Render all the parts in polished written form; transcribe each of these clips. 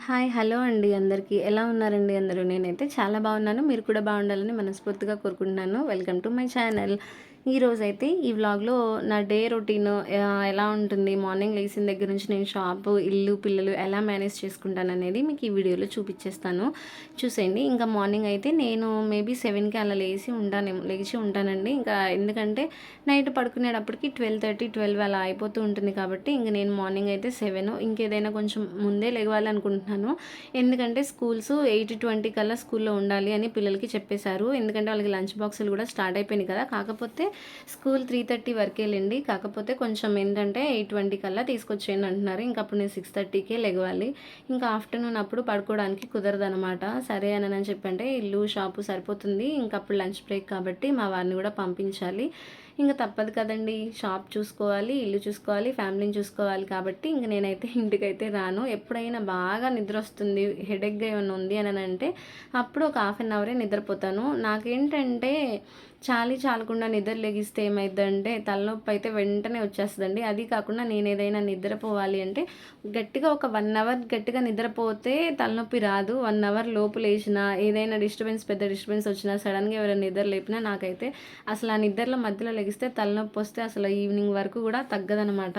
Hi. Hello అండి అందరికీ. ఎలా ఉన్నారండి అందరూ? నేనైతే చాలా బాగున్నాను. మీరు కూడా బాగుండాలని మనస్ఫూర్తిగా కోరుకుంటున్నాను. Welcome to my channel. ఈరోజైతే ఈ వ్లాగ్‌లో నా డే రొటీన్ ఎలా ఉంటుంది, మార్నింగ్ లేసిన దగ్గర నుంచి నేను షాపు, ఇల్లు, పిల్లలు ఎలా మేనేజ్ చేసుకుంటాననేది మీకు ఈ వీడియోలో చూపిచ్చేస్తాను. చూసేయండి. ఇంకా మార్నింగ్ అయితే నేను మేబీ 7కి అలా లేచి ఉంటానండి. ఇంకా ఎందుకంటే నైట్ పడుకునేటప్పటికి 12:30, 12 అలా అయిపోతూ ఉంటుంది కాబట్టి ఇంక నేను మార్నింగ్ అయితే 7 ఇంకేదైనా కొంచెం ముందే లెగవాలనుకుంటున్నాను. ఎందుకంటే స్కూల్స్ 8:20 కల్లా స్కూల్లో ఉండాలి అని పిల్లలకి చెప్పేశారు. ఎందుకంటే వాళ్ళకి లంచ్ బాక్సులు కూడా స్టార్ట్ అయిపోయినాయి కదా! కాకపోతే స్కూల్ 3:30 వరకేలెండి. కాకపోతే కొంచెం ఏంటంటే 8:20 కల్లా తీసుకొచ్చేయండి అంటున్నారు. ఇంక అప్పుడు నేను 6:30కే లెగవాలి. ఇంకా ఆఫ్టర్‌నూన్ అప్పుడు పడుకోవడానికి కుదరదనమాట. సరే అనని చెప్పంటే ఇల్లు, షాపు సరిపోతుంది. ఇంక అప్పుడు లంచ్ బ్రేక్ కాబట్టి మా వారిని కూడా పంపించాలి. ఇంక తప్పదు కదండీ! షాప్ చూసుకోవాలి, ఇల్లు చూసుకోవాలి, ఫ్యామిలీని చూసుకోవాలి కాబట్టి ఇంక నేనైతే ఇంటికైతే రాను. ఎప్పుడైనా బాగా నిద్రొస్తుంది, హెడేక్‌గా ఏమన్నా ఉంది అననంటే అప్పుడు ఒక హాఫ్ అన్ అవరే నిద్రపోతాను. నాకేంటంటే చాలకుండా నిద్ర లెగిస్తే ఏమైద్దంటే తలనొప్పి అయితే వెంటనే వచ్చేస్తదండి. అది కాకుండా నేనేదైనా నిద్రపోవాలి అంటే గట్టిగా ఒక 1 అవర్ గట్టిగా నిద్రపోతే తలనొప్పి రాదు. 1 అవర్ లోపు లేచినా ఏదైనా పెద్ద డిస్టర్బెన్స్ వచ్చినా సడన్‌గా ఎవరైనా నిద్ర లేపినా నాకైతే అసలు ఆ నిద్రలో మధ్యలో లెగిస్తే తలనొప్పి వస్తే అసలు ఈవినింగ్ వరకు కూడా తగ్గదనమాట.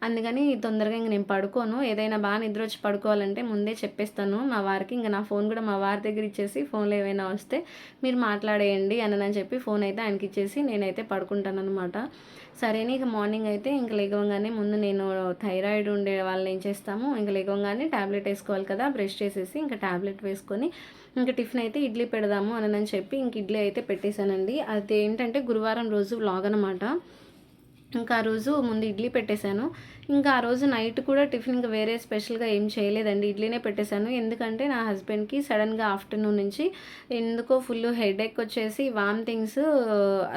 అందుకని తొందరగా ఇంక నేను పడుకోను. ఏదైనా బాగా నిద్ర వచ్చి పడుకోవాలంటే ముందే చెప్పేస్తాను మా వారికి. ఇంక నా ఫోన్ కూడా మా వారి దగ్గర ఇచ్చేసి ఫోన్‌లో ఏవైనా వస్తే మీరు మాట్లాడేయండి అనని చెప్పి ఫోన్ అయితే ఆయనకిచ్చేసి నేనైతే పడుకుంటాననమాట. సరే అని ఇక మార్నింగ్ అయితే ఇంక లెగవంగానే ముందు నేను థైరాయిడ్ ఉండే వాళ్ళు ఏం చేస్తాము, ఇంక లెగవంగానే టాబ్లెట్ వేసుకోవాలి కదా! బ్రష్ చేసేసి ఇంక టాబ్లెట్ వేసుకొని ఇంక టిఫిన్ అయితే ఇడ్లీ పెడదాము అనని చెప్పి ఇంక ఇడ్లీ అయితే పెట్టేశానండి. అదేంటంటే గురువారం రోజు వ్లాగ్ అనమాట. ఇంకా ఆ రోజు ముందు ఇడ్లీ పెట్టేశాను. ఇంకా ఆ రోజు నైట్ కూడా టిఫిన్ ఇంక వేరే స్పెషల్‌గా ఏం చేయలేదండి. ఇడ్లీనే పెట్టేశాను. ఎందుకంటే నా హస్బెండ్‌కి సడెన్‌గా ఆఫ్టర్‌నూన్ నుంచి ఎందుకో ఫుల్లు హెడేక్ వచ్చేసి వామిటింగ్స్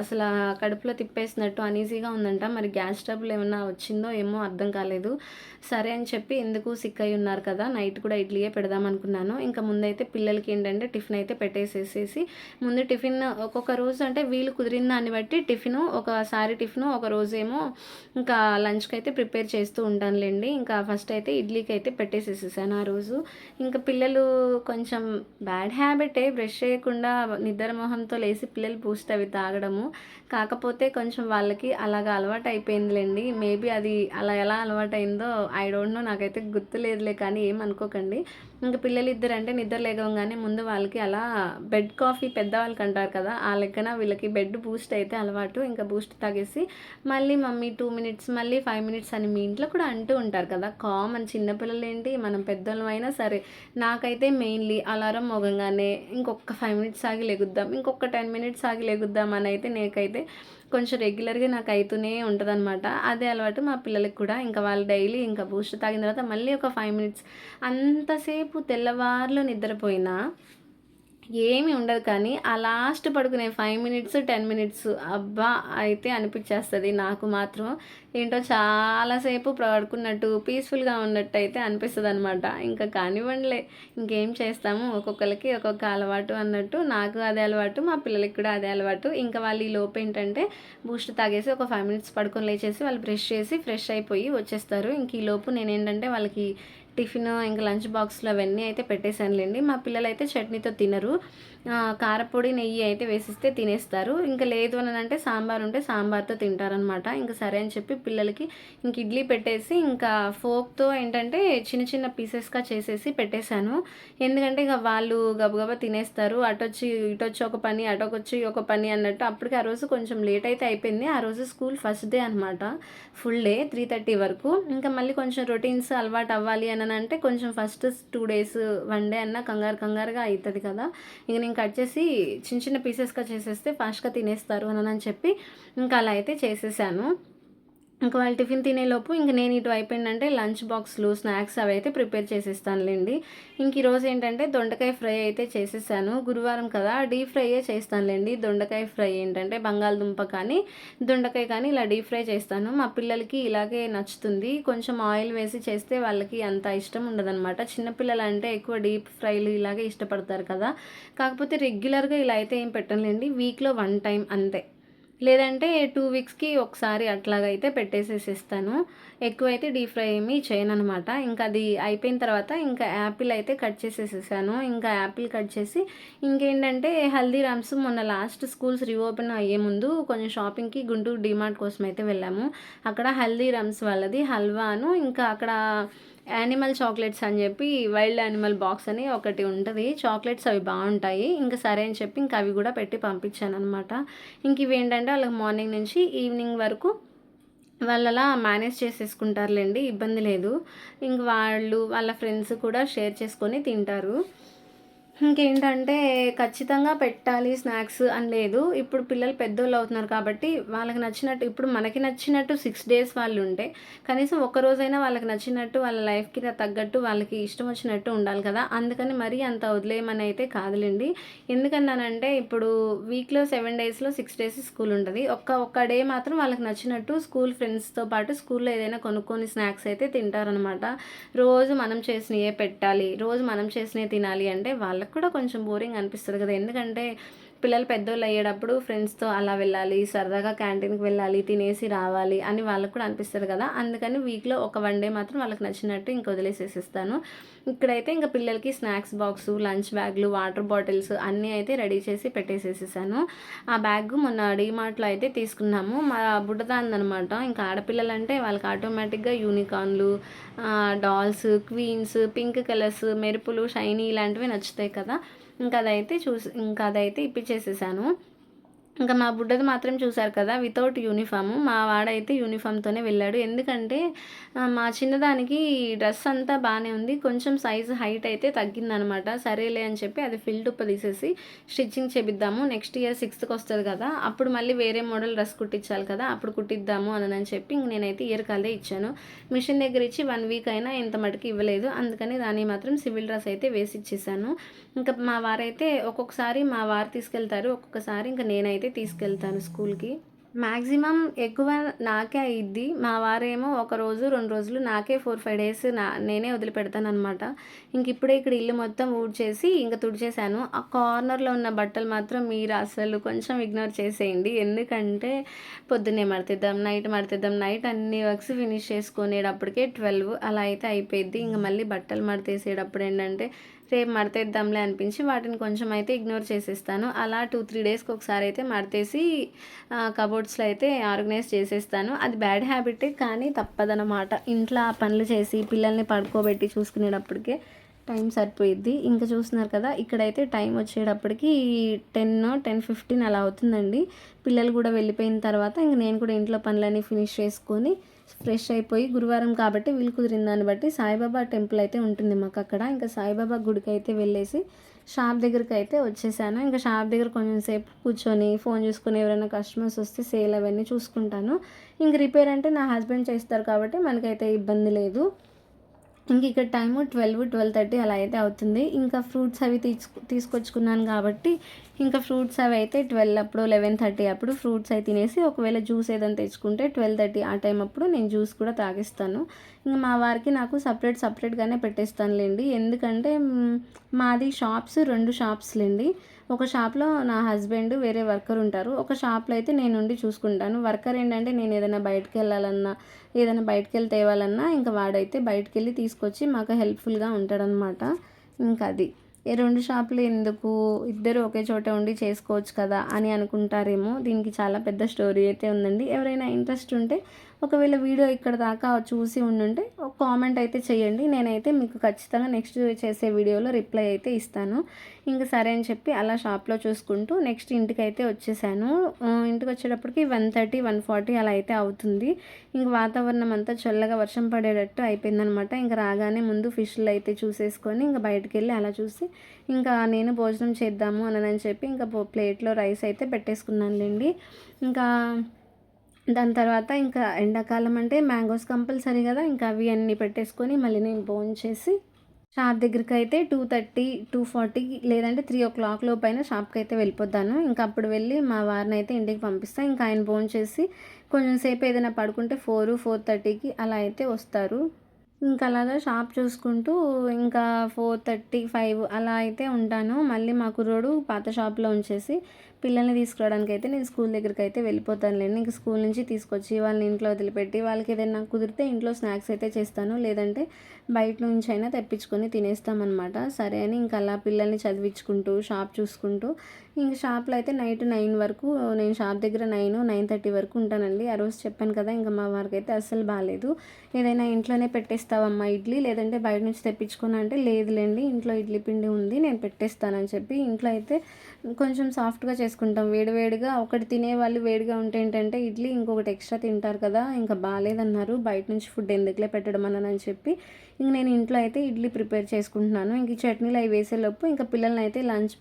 అసల కడుపులో తిప్పేసినట్టు అనీజీగా ఉందంట. మరి గ్యాస్ ట్రబుల్ ఏమన్నా వచ్చిందో ఏమో అర్థం కాలేదు. సరే అని చెప్పి ఎందుకు సిక్ అయ్యి ఉన్నారు కదా! నైట్ కూడా ఇడ్లీయే పెడదామనుకున్నాను. ఇంకా ముందైతే పిల్లలకి ఏంటంటే టిఫిన్ అయితే పెట్టేసేసేసి ముందు టిఫిన్ ఒక్కొక్క రోజు అంటే వీలు కుదిరిన దాన్ని బట్టి ఒకసారి టిఫిను ఒక రోజేమో ఇంకా లంచ్‌కి అయితే ప్రిపేర్ చేస్తూ ఉంటానులెండి. ఇంకా ఫస్ట్ అయితే ఇడ్లీకి అయితే పెట్టేసేసేసాను ఆ రోజు. ఇంకా పిల్లలు కొంచెం బ్యాడ్ హ్యాబిటే బ్రష్ చేయకుండా నిద్ర మొహంతో లేసి పిల్లలు బూస్ట్ అవి తాగడము. కాకపోతే కొంచెం వాళ్ళకి అలాగా అలవాటయిపోయిందిలెండి. మేబీ అది అలా ఎలా అలవాటయిందో ఐ డోంట్ నో, నాకైతే గుర్తులేదులే కానీ ఏమనుకోకండి. ఇంక పిల్లలిద్దరంటే నిద్ర లేగవంగానే ముందు వాళ్ళకి అలా బెడ్ కాఫీ పెద్దవాళ్ళకి అంటారు కదా! ఆ లెక్కన వీళ్ళకి బెడ్ బూస్ట్ అయితే అలవాటు. ఇంకా బూస్ట్ తాగేసి మళ్ళీ మమ్మీ 2 మినిట్స్, మళ్ళీ 5 మినిట్స్ అని మీ ఇంట్లో కూడా అంటూ ఉంటారు కదా! కామన్ చిన్నపిల్లలేంటి, మనం పెద్దోళ్ళమైనా సరే. నాకైతే మెయిన్‌లీ అలారం మోగంగానే ఇంకొక 5 మినిట్స్ ఆగి లెగుద్దాం, ఇంకొక 10 మినిట్స్ ఆగి లెగుద్దాం అనైతే నాకైతే కొంచెం రెగ్యులర్‌గా నాకు అయితూనే ఉంటదనమాట. అదే అలవాటు మా పిల్లలకి కూడా. ఇంకా వాళ్ళు డైలీ ఇంకా బూస్ట్ తాగిన తర్వాత మళ్ళీ ఒక 5 మినిట్స్ అంతసేపు తెల్లవార్లు నిద్రపోయినా ఏమి ఉండదు కానీ, ఆ లాస్ట్ పడుకునే 5 మినిట్స్, 10 మినిట్స్ అబ్బా! అయితే అనిపిచ్చేస్తది నాకు మాత్రం. ఏంటో చాలా సేపు పడుకున్నట్టు, పీస్‌ఫుల్‌గా ఉన్నట్టయితే అనిపిస్తదనమాట. ఇంకా కానివ్వండిలే, ఇంకేం చేస్తాము, ఒక్కొక్కళ్ళకి ఒక్కొక్క అలవాటు అన్నట్టు. నాకు అదే అలవాటు, మా పిల్లలకి కూడా అదే అలవాటు. ఇంకా వాళ్ళు ఈలోపు ఏంటంటే బూస్ట్ తాగేసి ఒక 5 మినిట్స్ పడుకొని లేచేసి వాళ్ళు బ్రష్ చేసి ఫ్రెష్ అయిపోయి వచ్చేస్తారు. ఇంక ఈలోపు నేనేంటంటే వాళ్ళకి టిఫిను ఇంకా లంచ్ బాక్స్‌లో అవన్నీ అయితే పెట్టేసానులెండి. మా పిల్లలైతే చట్నీతో తినరు. కారపొడి, నెయ్యి అయితే వేసిస్తే తినేస్తారు. ఇంక లేదు అనంటే సాంబార్ ఉంటే సాంబార్‌తో తింటారనమాట. ఇంక సరే అని చెప్పి పిల్లలకి ఇంక ఇడ్లీ పెట్టేసి ఇంకా ఫోర్క్‌తో ఏంటంటే చిన్న చిన్న పీసెస్‌గా చేసేసి పెట్టేశాను. ఎందుకంటే ఇక వాళ్ళు గబగబా తినేస్తారు. ఇటొచ్చి ఒక పని, అటొకొచ్చి ఒక పని అన్నట్టు. అప్పటికి ఆ రోజు కొంచెం లేట్ అయితే అయిపోయింది. ఆ రోజు స్కూల్ ఫస్ట్ డే అనమాట. ఫుల్ డే 3:30 వరకు. ఇంకా మళ్ళీ కొంచెం రొటీన్స్ అలవాటు అవ్వాలి అననంటే కొంచెం ఫస్ట్ 2 డేస్, 1 డే అన్నా కంగారుగా అయితది కదా! ఇంక నేను కట్ చేసి చిన్న చిన్న పీసెస్‌గా చేసేస్తే ఫాస్ట్‌గా తినేస్తారు అనని చెప్పి ఇంకా అలా అయితే చేసేసాను. ఇంక వాళ్ళు టిఫిన్ తినేలోపు ఇంక నేను ఇటువైపు ఏంటంటే లంచ్ బాక్స్‌లు, స్నాక్స్ అవైతే ప్రిపేర్ చేసేస్తానులెండి. ఇంక ఈరోజు ఏంటంటే దొండకాయ ఫ్రై అయితే చేసేసాను. గురువారం కదా! డీప్ ఫ్రైయే చేస్తానులెండి. దొండకాయ ఫ్రై ఏంటంటే బంగాళదుంప కానీ, దొండకాయ కానీ ఇలా డీప్ ఫ్రై చేస్తాను. మా పిల్లలకి ఇలాగే నచ్చుతుంది. కొంచెం ఆయిల్ వేసి చేస్తే వాళ్ళకి అంత ఇష్టం ఉండదనమాట. చిన్న పిల్లలంటే ఎక్కువ డీప్ ఫ్రైలు ఇలాగే ఇష్టపడతారు కదా! కాకపోతే రెగ్యులర్‌గా ఇలా అయితే ఏం పెట్టనులెండి. వీక్‌లో 1 టైమ్ అంతే. లేదంటే 2 వీక్స్‌కి ఒకసారి అట్లాగైతే పెట్టేసేసిస్తాను. ఎక్కువైతే డీప్ ఫ్రై ఏమి చేయననమాట. ఇంకా అది అయిపోయిన తర్వాత ఇంకా యాపిల్ అయితే కట్ చేసేసేసాను. ఇంకా యాపిల్ కట్ చేసి ఇంకేంటంటే హల్దీరామ్స్ మొన్న లాస్ట్ స్కూల్స్ రీఓపెన్ అయ్యే ముందు కొంచెం షాపింగ్‌కి గుంటూరు డీమార్ట్ కోసం అయితే వెళ్ళాము. అక్కడ హల్దీరామ్స్ వాళ్ళది హల్వాను ఇంకా అక్కడ యానిమల్ చాక్లెట్స్ అని చెప్పి వైల్డ్ యానిమల్ బాక్స్ అని ఒకటి ఉంటది. చాక్లెట్స్ అవి బావుంటాయి. ఇంక సరే అని చెప్పి ఇంక అవి కూడా పెట్టి పంపించాననమాట. ఇంక ఇవేంటంటే వాళ్ళకి మార్నింగ్ నుంచి ఈవినింగ్ వరకు వాళ్ళలా మేనేజ్ చేసేసుకుంటారులెండి. ఇబ్బంది లేదు. ఇంక వాళ్ళు వాళ్ళ ఫ్రెండ్స్ కూడా షేర్ చేసుకొని తింటారు. ఇంకేంటంటే ఖచ్చితంగా పెట్టాలి స్నాక్స్ అని లేదు. ఇప్పుడు పిల్లలు పెద్దోళ్ళవుతున్నారు కాబట్టి వాళ్ళకి నచ్చినట్టు ఇప్పుడు మనకి నచ్చినట్టు 6 డేస్ వాళ్ళుంటే కనీసం ఒక్కరోజైనా వాళ్ళకి నచ్చినట్టు వాళ్ళ లైఫ్‌కి తగ్గట్టు వాళ్ళకి ఇష్టం వచ్చినట్టు ఉండాలి కదా! అందుకని మరీ అంత వదిలేయమని అయితే కాదులెండి. ఎందుకన్నానంటే ఇప్పుడు వీక్‌లో 7 డేస్‌లో 6 డేస్ స్కూల్ ఉంటది. ఒక్క డే మాత్రం వాళ్ళకి నచ్చినట్టు స్కూల్ ఫ్రెండ్స్‌తో పాటు స్కూల్‌లో ఏదైనా కొనుక్కొని స్నాక్స్ అయితే తింటారనమాట. రోజు మనం చేసినయే పెట్టాలి, రోజు మనం చేసినయి తినాలి అంటే వాళ్ళకి కూడా కొంచెం బోరింగ్ అనిపిస్తది కదా! ఎందుకంటే పిల్లలు పెద్దోళ్ళు అయ్యేటప్పుడు ఫ్రెండ్స్‌తో అలా వెళ్ళాలి, సరదాగా క్యాంటీన్‌కి వెళ్ళాలి, తినేసి రావాలి అని వాళ్ళకి కూడా అనిపిస్తది కదా! అందుకని వీక్‌లో ఒక 1 డే మాత్రం వాళ్ళకి నచ్చినట్టు ఇంక వదిలేసేసిస్తాను. ఇక్కడైతే ఇంక పిల్లలకి స్నాక్స్ బాక్సు, లంచ్ బ్యాగ్‌లు, వాటర్ బాటిల్స్ అన్నీ అయితే రెడీ చేసి పెట్టేసేసేసాను. ఆ బ్యాగ్ మొన్న డీమార్ట్‌లో అయితే తీసుకున్నాము. మా బుడ్డదానిదనమాట. ఇంకా ఆడపిల్లలంటే వాళ్ళకి ఆటోమేటిక్‌గా యూనికార్న్‌లు, డాల్స్, క్వీన్స్, పింక్ కలర్స్, మెరుపులు, షైనీ ఇలాంటివి నచ్చుతాయి కదా! ఇంకా అదైతే ఇప్పించేసేసాను. ఇంకా మా బుడ్డది మాత్రం చూసారు కదా! Without uniform. మా వాడైతే యూనిఫామ్‌తోనే వెళ్ళాడు. ఎందుకంటే మా చిన్నదానికి డ్రెస్ అంతా బానే ఉంది. కొంచెం సైజు హైట్ అయితే తగ్గిందనమాట. సరేలే అని చెప్పి అది ఫిల్ టుప్ప తీసేసి స్టిచ్చింగ్ చేపిద్దాము. నెక్స్ట్ ఇయర్ 6థ్‌కొస్తది కదా! అప్పుడు మళ్ళీ వేరే మోడల్ డ్రెస్ కుట్టించాలి కదా! అప్పుడు కుట్టిద్దాము అనని చెప్పి ఇంక నేనైతే ఇయర్‌కి అదే ఇచ్చాను. మిషన్ దగ్గర ఇచ్చి 1 వీక్ అయినా ఇంత మటుకు ఇవ్వలేదు. అందుకని దానికి మాత్రం సివిల్ డ్రెస్ అయితే వేసి ఇచ్చేసాను. ఇంకా మా వారైతే ఒక్కొక్కసారి మా వారు తీసుకెళ్తారు. ఒక్కొక్కసారి ఇంక నేనైతే తీసుకెళ్తాను స్కూల్‌కి. మాక్సిమం ఎక్కువ నాకే అయ్యిద్ది. మా వారేమో ఒక రోజు, 2 రోజులు నాకే 4, 5 డేస్ నేనే వదిలిపెడతాననమాట. ఇంకిప్పుడే ఇక్కడ ఇల్లు మొత్తం ఊడ్చేసి ఇంక తుడిచేశాను. ఆ కార్నర్‌లో ఉన్న బట్టలు మాత్రం మీరు అసలు కొంచెం ఇగ్నోర్ చేసేయండి. ఎందుకంటే పొద్దున్నే మడతేద్దాం, నైట్ మడతేద్దాం, నైట్ అన్ని వర్క్స్ ఫినిష్ చేసుకునేటప్పటికే 12 అలా అయితే అయిపోయిద్ది. ఇంక మళ్ళీ బట్టలు మడతేసేటప్పుడు ఏంటంటే రేపు మడతేద్దాంలే అనిపించి వాటిని కొంచెం అయితే ఇగ్నోర్ చేసేస్తాను. అలా 2, 3 డేస్‌కి ఒకసారి అయితే మడతేసి కబోర్డ్స్‌లో అయితే ఆర్గనైజ్ చేసేస్తాను. అది బ్యాడ్ హ్యాబిటే కానీ తప్పదనమాట. ఇంట్లో ఆ పనులు చేసి పిల్లల్ని పడుకోబెట్టి చూసుకునేటప్పటికే టైం సరిపోయిద్ది. ఇంక చూస్తున్నారు కదా! ఇక్కడైతే టైం వచ్చేటప్పటికి 10:15 అలా అవుతుందండి. పిల్లలు కూడా వెళ్ళిపోయిన తర్వాత ఇంక నేను కూడా ఇంట్లో పనులన్నీ ఫినిష్ చేసుకొని ఫ్రెష్ అయిపోయి గురువారం కాబట్టి వీలు కుదిరిన దాన్ని బట్టి సాయిబాబా టెంపుల్ అయితే ఉంటుంది మాకక్కడ. ఇంకా సాయిబాబా గుడికైతే వెళ్ళేసి షాప్ దగ్గరికైతే వచ్చేసాను. ఇంకా షాప్ దగ్గర కొంచెం సేపు కూర్చొని ఫోన్ చూసుకొని ఎవరైనా కస్టమర్స్ వస్తే సేల్ అవన్నీ చూసుకుంటాను. ఇంక రిపేర్ అంటే నా హస్బెండ్ చేస్తారు కాబట్టి మనకైతే ఇబ్బంది లేదు. ఇంక ఇక్కడ టైము 12, 12:30 అలా అయితే అవుతుంది. ఇంకా ఫ్రూట్స్ అవి తీసుకొచ్చుకున్నాను కాబట్టి ఇంకా ఫ్రూట్స్ అవి అయితే 12 అప్పుడు 11:30 అప్పుడు ఫ్రూట్స్ అవి తినేసి ఒకవేళ జ్యూస్ ఏదైనా తెచ్చుకుంటే 12:30 ఆ టైం అప్పుడు నేను జ్యూస్ కూడా తాగిస్తాను. ఇంక మా వారికి నాకు సపరేట్‌గానే పెట్టేస్తానులేండి. ఎందుకంటే మాది షాప్స్ 2 షాప్స్‌లేండి. ఒక షాప్‌లో నా హస్బెండ్ వేరే వర్కర్ ఉంటారు. ఒక షాప్‌లో అయితే నేనుండి చూసుకుంటాను. వర్కర్ ఏంటంటే నేను ఏదైనా బయటికెళ్ళాలన్నా, ఏదైనా బయటికెళ్ళి తేవాలన్నా ఇంక వాడైతే బయటికెళ్ళి తీసుకొచ్చి మాకు హెల్ప్‌ఫుల్‌గా ఉంటాడనమాట. ఇంకది. ఈ 2 షాపులు ఎందుకు? ఇద్దరు ఒకే చోట ఉండి చేసుకోవచ్చు కదా! అని అనుకుంటారేమో. దీనికి చాలా పెద్ద స్టోరీ అయితే ఉందండి. ఎవరైనా ఇంట్రెస్ట్ ఉంటే ఒకవేళ వీడియో ఇక్కడ దాకా చూసి ఉండుంటే ఒక కామెంట్ అయితే చేయండి. నేనైతే మీకు ఖచ్చితంగా నెక్స్ట్ చేసే వీడియోలో రిప్లై అయితే ఇస్తాను. ఇంక సరే అని చెప్పి అలా షాప్‌లో చూసుకుంటూ నెక్స్ట్ ఇంటికైతే వచ్చేసాను. ఇంటికొచ్చేటప్పటికి 1:30, 1:40 అలా అయితే అవుతుంది. ఇంక వాతావరణం అంతా చల్లగా వర్షం పడేటట్టు అయిపోయిందనమాట. ఇంక రాగానే ముందు ఫిష్‌లు అయితే చూసేసుకొని ఇంక బయటికెళ్ళి అలా చూసి ఇంకా నేను భోజనం చేద్దాము అనని చెప్పి ఇంకా ప్లేట్‌లో రైస్ అయితే పెట్టేసుకున్నానులెండి. ఇంకా దాని తర్వాత ఇంకా ఎండాకాలం అంటే మ్యాంగోస్ కంపల్సరీ కదా! ఇంకా అవి అన్నీ పెట్టేసుకొని మళ్ళీ నేను భోంచేసి షాప్ దగ్గరికైతే 2:30, 2:40 లేదంటే 3:00 లోపైన షాప్‌కైతే వెళ్ళిపోతాను. ఇంకా అప్పుడు వెళ్ళి మా వారినైతే ఇంటికి పంపిస్తా. ఇంకా ఆయన భోంచేసి కొంచెం సేపు ఏదైనా పడుకుంటే 4, 4:30కి అలా అయితే వస్తారు. ఇంకా అలాగా షాప్ చూసుకుంటూ ఇంకా 4:30, 5 అలా అయితే ఉంటాను. మళ్ళీ మా కుర్రోడు పాత షాప్‌లో ఉంచేసి పిల్లల్ని తీసుకురావడానికైతే నేను స్కూల్ దగ్గరికైతే వెళ్ళిపోతానులెండి. ఇంక స్కూల్ నుంచి తీసుకొచ్చి వాళ్ళని ఇంట్లో వదిలిపెట్టి వాళ్ళకేదైనా కుదిరితే ఇంట్లో స్నాక్స్ అయితే చేస్తాను. లేదంటే బయట నుంచైనా తెప్పించుకొని తినేస్తామనమాట. సరే అని ఇంక అలా పిల్లల్ని చదివించుకుంటూ, షాప్ చూసుకుంటూ ఇంక షాప్‌లో అయితే నైట్ 9 వరకు నేను షాప్ దగ్గర 9:30 వరకు ఉంటానండి. ఆ రోజు చెప్పాను కదా! ఇంక మా వారికైతే అస్సలు బాలేదు. ఏదైనా ఇంట్లోనే పెట్టేస్తావమ్మా ఇడ్లీ, లేదంటే బయట నుంచి తెప్పించుకోనా అంటే, లేదులెండి ఇంట్లో ఇడ్లీ పిండి ఉంది నేను పెట్టేస్తానని చెప్పి ఇంట్లో అయితే కొంచెం సాఫ్ట్‌గా చేసుకుంటాం. వేడి వేడిగా ఒకటి తినేవాళ్ళు వేడిగా ఉంటే ఏంటంటే ఇడ్లీ ఇంకొకటి ఎక్స్ట్రా తింటారు కదా! ఇంకా బాలేదన్నారు. బయట నుంచి ఫుడ్ ఎందుకులే పెట్టడం అని చెప్పి ఇంక నేను ఇంట్లో అయితే ఇడ్లీ ప్రిపేర్ చేసుకుంటున్నాను. ఇంక ఈ చట్నీలు అవి వేసేలోపు ఇంకా పిల్లలనైతే లంచ్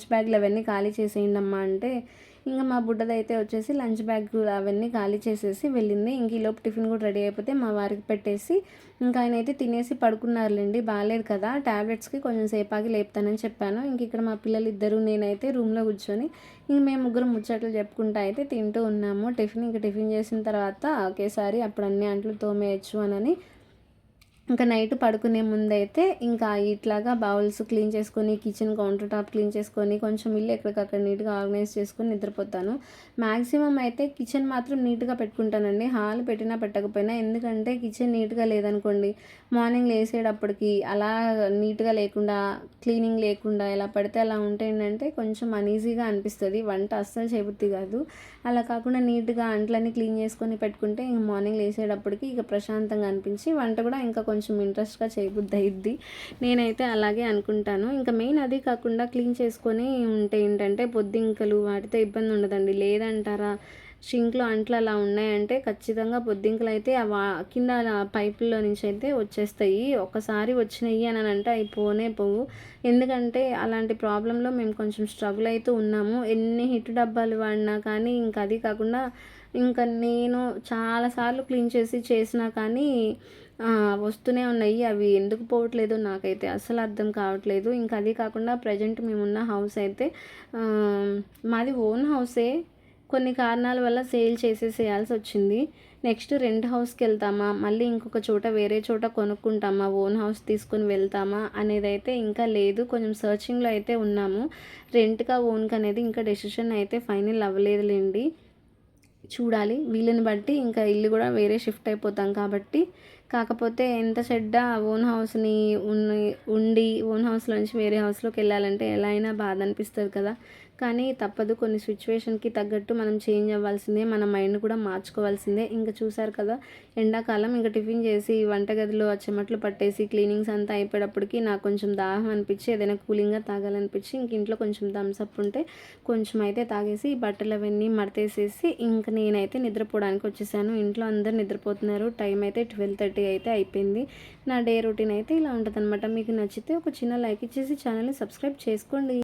బ్యాగ్‌లు అవన్నీ ఖాళీ చేసేయండమ్మా అంటే ఇంక మా బుడ్డదైతే వచ్చేసి లంచ్ బ్యాగ్ అవన్నీ ఖాళీ చేసేసి వెళ్ళింది. ఇంక ఈలోపు టిఫిన్ కూడా రెడీ అయిపోతే మా వారికి పెట్టేసి ఇంకా ఆయనైతే తినేసి పడుకున్నారులెండి. బాలేదు కదా! టాబ్లెట్స్‌కి కొంచెం సేపాగి లేపుతానని చెప్పాను. ఇంక ఇక్కడ మా పిల్లలిద్దరూ నేనైతే రూమ్‌లో కూర్చొని ఇంక మేము ముగ్గురం ముచ్చట్లు చెప్పుకుంటా అయితే తింటూ ఉన్నాము. టిఫిన్ చేసిన తర్వాత ఒకేసారి అప్పుడు అన్ని అంట్లు తోమేయొచ్చు అనని ఇంకా నైట్ పడుకునే ముందైతే ఇంకా ఇట్లాగా బౌల్స్ క్లీన్ చేసుకొని, కిచెన్ కౌంటర్ టాప్ క్లీన్ చేసుకొని, కొంచెం ఇల్లు ఎక్కడికక్కడ నీట్‌గా ఆర్గనైజ్ చేసుకొని నిద్రపోతాను. మాక్సిమం అయితే కిచెన్ మాత్రం నీట్‌గా పెట్టుకుంటానండి. హాల్ పెట్టినా పెట్టకపోయినా. ఎందుకంటే కిచెన్ నీట్‌గా లేదనుకోండి, మార్నింగ్ లేసేటప్పటికి అలా నీట్‌గా లేకుండా, క్లీనింగ్ లేకుండా ఎలా పడితే అలా ఉంటే ఏంటంటే కొంచెం అనీజీగా అనిపిస్తది. వంట అస్సలు చేయబుద్ధి కాదు. అలా కాకుండా నీట్‌గా అంట్లన్నీ క్లీన్ చేసుకొని పెట్టుకుంటే ఇంక మార్నింగ్ లేసేటప్పటికి ఇక ప్రశాంతంగా అనిపించి వంట కూడా ఇంకా కొంచెం ఇంట్రెస్ట్‌గా చేయబుద్ధి అయిద్ది. నేనైతే అలాగే అనుకుంటాను. ఇంకా మెయిన్ అది కాకుండా క్లీన్ చేసుకొని ఉంటే ఏంటంటే బొద్దింకలు వాటితో ఇబ్బంది ఉండదండి. లేదంటారా షింక్‌లో అంట్లు అలా ఉన్నాయంటే ఖచ్చితంగా బొద్దింకలైతే కింద పైపుల్లో నుంచి అయితే వచ్చేస్తాయి. ఒక్కసారి వచ్చినాయి అంటే అవి పోనే పోవు. ఎందుకంటే అలాంటి ప్రాబ్లమ్‌లో మేము కొంచెం స్ట్రగుల్ అవుతూ ఉన్నాము. ఎన్ని హిట్ డబ్బాలు వాడినా కానీ ఇంకా అది కాకుండా ఇంకా నేను చాలా సార్లు క్లీన్ చేసినా కానీ వస్తూనే ఉన్నాయి. అవి ఎందుకు పోవట్లేదో నాకైతే అస్సలు అర్థం కావట్లేదు. ఇంకా అది కాకుండా ప్రజెంట్ మేమున్న హౌస్ అయితే మాది ఓన్ హౌసే. కొన్ని కారణాల వల్ల సేల్ చేసేసేయాల్సొచ్చింది. నెక్స్ట్ రెంట్ హౌస్‌కెళ్తామా, మళ్ళీ ఇంకొక చోట వేరే చోట కొనుక్కుంటామా, ఓన్ హౌస్ తీసుకొని వెళ్తామా అనేదైతే ఇంకా లేదు. కొంచెం సర్చింగ్‌లో అయితే ఉన్నాము. రెంట్‌కా, ఓన్‌కా అనేది ఇంకా డెసిషన్ అయితే ఫైనల్ అవ్వలేదులెండి. చూడాలి. వీలుని బట్టి ఇంకా ఇల్లు గూడా వేరే షిఫ్ట్ అయిపోతాం కాబట్టి. కాకపోతే ఎంత చెడ్డ ఓన్ హౌస్‌ని ఉండి ఓన్ హౌస్‌లో నుంచి వేరే హౌస్‌లోకెళ్ళాలంటే ఎలా అయినా బాధ అనిపిస్తది కదా! కానీ తప్పదు. కొన్ని సిట్యుయేషన్‌కి తగ్గట్టు మనం చేంజ్ అవ్వాల్సిందే. మన మైండ్ కూడా మార్చుకోవాల్సిందే. ఇంక చూసారు కదా! ఎండాకాలం ఇంక టిఫిన్ చేసి వంటగదిలో ఆ చెమటలు పట్టేసి క్లీనింగ్స్ అంతా అయిపోయేటప్పటికి నాకు కొంచెం దాహం అనిపించి ఏదైనా కూలింగ్‌గా తాగాలనిపించి ఇంక ఇంట్లో కొంచెం థమ్స్ అప్ ఉంటే కొంచెం అయితే తాగేసి బట్టలు అవన్నీ మడతేసేసి ఇంక నేనైతే నిద్రపోవడానికి వచ్చేసాను. ఇంట్లో అందరూ నిద్రపోతున్నారు. టైం అయితే 12:30 అయితే అయిపోయింది. నా డే రొటీన్ అయితే ఇలా ఉంటదనమాట. మీకు నచ్చితే ఒక చిన్న లైక్ ఇచ్చేసి ఛానల్‌ని సబ్స్క్రైబ్ చేసుకోండి.